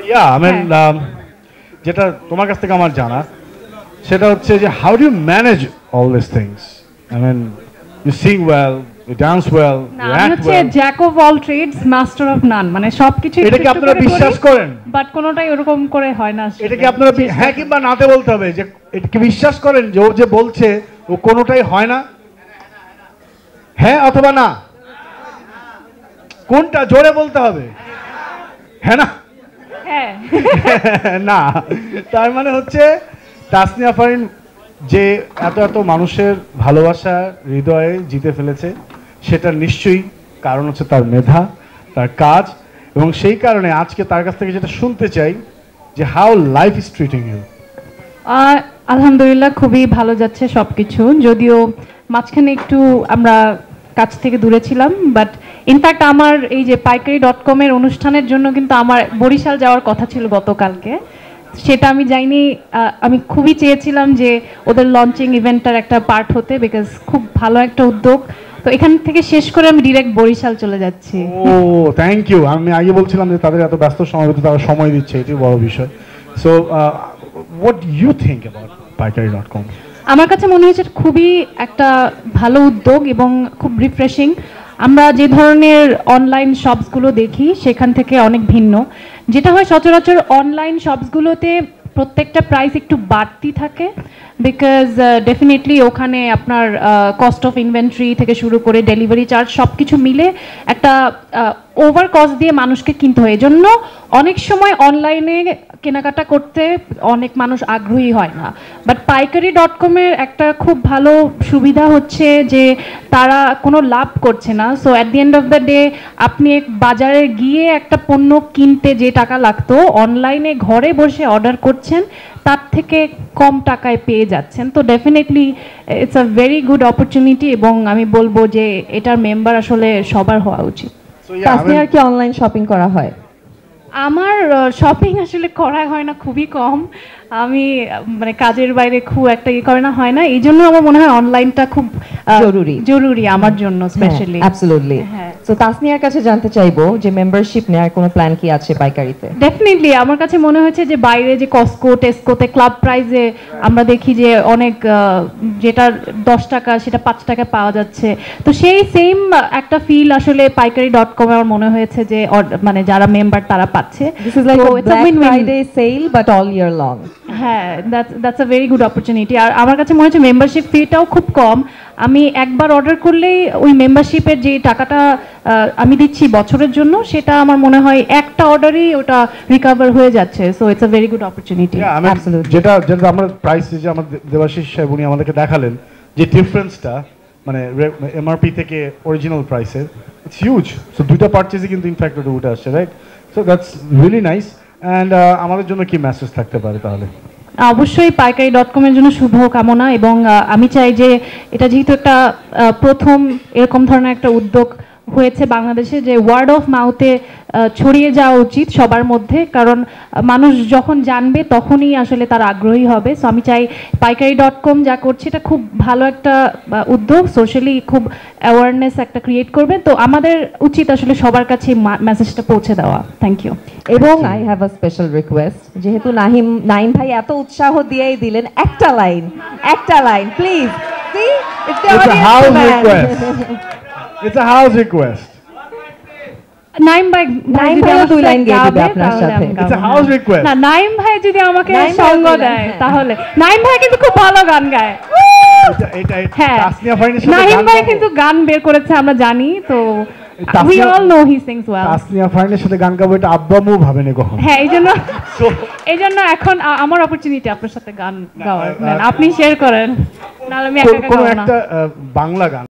Yeah I mean যেটা তোমার কাছ থেকে আমার জানা সেটা হচ্ছে যে how do you manage all this things I mean you sing well you dance well না ইউ আমি অ্যাক্ট হচ্ছে well jack of all trades master of none, মানে সবকিছু এটা কি আপনারা বিশ্বাস করেন? বাট কোনোটাই ওরকম করে হয় না। এটা কি আপনারা হ্যাঁ কিংবা নাতে বলতে হবে যে এটা কি বিশ্বাস করেন যে ও যে বলছে ও কোনোটাই হয় না? হ্যাঁ অথবা না? কোনটা জোরে বলতে হবে? হ্যাঁ না? হ্যাঁ না, তার মানে হচ্ছে তাসনিয়া ফারিন যে এত এত মানুষের ভালোবাসা হৃদয়ে জিতে ফেলেছে সেটা নিশ্চয়ই কারণ হচ্ছে তার মেধা, তার কাজ, এবং সেই কারণে আজকে তার কাছ থেকে যেটা শুনতে চাই যে how life is treating you. আলহামদুলিল্লাহ খুবই ভালো যাচ্ছে সবকিছু, যদিও মাঝখানে একটু আমরা কাছ থেকে দূরে ছিলাম, বাট ইনফ্যাক্ট আমার এই যে পাইকারি.com এর অনুষ্ঠানের জন্য কিন্তু আমার বরিশাল যাওয়ার কথা ছিল গতকালকে, সেটা আমি যাইনি। আমি খুবই চেয়েছিলাম যে ওদের লঞ্চিং ইভেন্টটার একটা পার্ট হতে, বিকজ খুব ভালো একটা উদ্যোগ। তো এখান থেকে শেষ করে আমি ডিরেক্ট বরিশাল চলে যাচ্ছি। ও থ্যাংক ইউ। আমি আগে বলছিলাম যে তাদের এত ব্যস্ত সময় তারা সময় দিচ্ছে, এটি বড় বিষয়। So what you think about পাইকারি.com? আমার কাছে মনে হয়েছে খুবই একটা ভালো উদ্যোগ এবং খুব রিফ্রেশিং। আমরা যে ধরনের অনলাইন শপসগুলো দেখি সেখান থেকে অনেক ভিন্ন। যেটা হয় সচরাচর অনলাইন শপসগুলোতে প্রত্যেকটা প্রাইস একটু বাড়তি থাকে, বিকজ ডেফিনেটলি ওখানে আপনার কস্ট অফ ইনভেন্টরি থেকে শুরু করে ডেলিভারি চার্জ সব কিছু মিলে একটা ওভার কস্ট দিয়ে মানুষকে কিনতে হয়। এজন্য অনেক সময় অনলাইনে কেনাকাটা করতে অনেক মানুষ আগ্রহী হয় না। বাট পাইকারি.com এর একটা খুব ভালো সুবিধা হচ্ছে যে তারা কোনো লাভ করছে না। So at the end of the day আপনি বাজারে গিয়ে একটা পণ্য কিনতে যে টাকা লাগতো, অনলাইনে ঘরে বসে অর্ডার করছেন তার থেকে কম টাকায় পেয়ে যাচ্ছেন। তো definitely it's a very good opportunity এবং আমি বলবো যে এটার মেম্বার আসলে সবার হওয়া উচিত। তাসনিয়ার কি অনলাইন শপিং করা হয়? আমার শপিং আসলে করা হয় না, খুবই কম। আমি মানে কাজের বাইরে খুব একটা করে না, হয় না। এই জন্য আমার মনে হয় অনলাইনটা খুব জরুরি আমার জন্য স্পেশালি। অ্যাবসলিউটলি। সো তাসনিয়ার কাছে জানতে চাইবো যে মেম্বারশিপ নেওয়ার কোনো প্ল্যান কি আছে পাইকারিতে? ডেফিনেটলি আমার কাছে মনে হয়েছে যে বাইরে যে কস্কো টেস্কোতে ক্লাব প্রাইজে আমরা দেখি যে অনেক যেটা 10 টাকা সেটা 5 টাকা পাওয়া যাচ্ছে। তো সেই সেম একটা ফিল আসলে পাইকারি.com আমার মনে হয়েছে যে মানে যারা মেম্বার তারা পাচ্ছে। This is like a Black Friday sale but all year long. হ্যাঁ, that's a very good opportunity. আর আমার কাছে মনে হচ্ছে মেম্বারশিপ ফিটাও খুব কম। আমি একবার অর্ডার করলেই ওই মেম্বারশিপের যে টাকাটা আমি দিচ্ছি বছরের জন্য, সেটা আমার মনে হয় একটা অর্ডারই ওটা রিকভার হয়ে যাচ্ছে। So it's a very good opportunity. যেটা যেটা আমরা প্রাইস যে আমাদের দেবাশিস সাহেব উনি আমাদেরকে দেখালেন যে ডিফারেন্সটা মানে এমআরপি থেকে অরিজিনাল প্রাইসের, ইটস হিউজ। সো দুইটা পারচেজই কিন্তু ইনফ্যাক্ট ওটা উঠে আসছে, right? So that's really nice. And আমাদের জন্য কি মেসেজ থাকতে পারে তাহলে? অবশ্যই পাইকারি.com এর জন্য শুভ কামনা, এবং আমি চাই যে এটা যেহেতু একটা প্রথম এরকম ধরনের একটা উদ্যোগ হয়েছে বাংলাদেশে, যে ওয়ার্ড অফ মাউথে ছড়িয়ে যাওয়া উচিত সবার মধ্যে, কারণ মানুষ যখন জানবে তখনই আসলে তার আগ্রহী হবে। সো আমি চাই পাইকারি.com যা করছে এটা খুব ভালো একটা উদ্যোগ, সোশ্যালি খুব অ্যাওয়ারনেস একটা ক্রিয়েট করবে। তো আমাদের উচিত আসলে সবার কাছে মেসেজটা পৌঁছে দেওয়া। Thank you. এবং I have a special request, যেহেতু নাইম ভাই এত উৎসাহ দিয়েই দিলেন, একটা line please. See It's a house request. It's a house request. Naim ভাই দুই লাইন গেয়ে দিবে আপনার সাথে। It's a house request. না, নাইম ভাই যদি আমাকে সঙ্গ দেয় তাহলে। নাইম ভাই কিন্তু খুব ভালো গান গায়। হ্যাঁ, নাইম ভাই কিন্তু গান বের করেছে আমরা জানি, তো we all know he sings well. Tasnia ফারিনের সাথে গান গাবো এটা আব্বু আম্মু ভাবেনি কখন। হ্যাঁ, এইজন্য এখন আমার অপরচুনিটি আপনার সাথে গান গাওয়ার। আপনি শেয়ার করেন, নাহলে আমি একা একা গাবো না। একটা বাংলা গান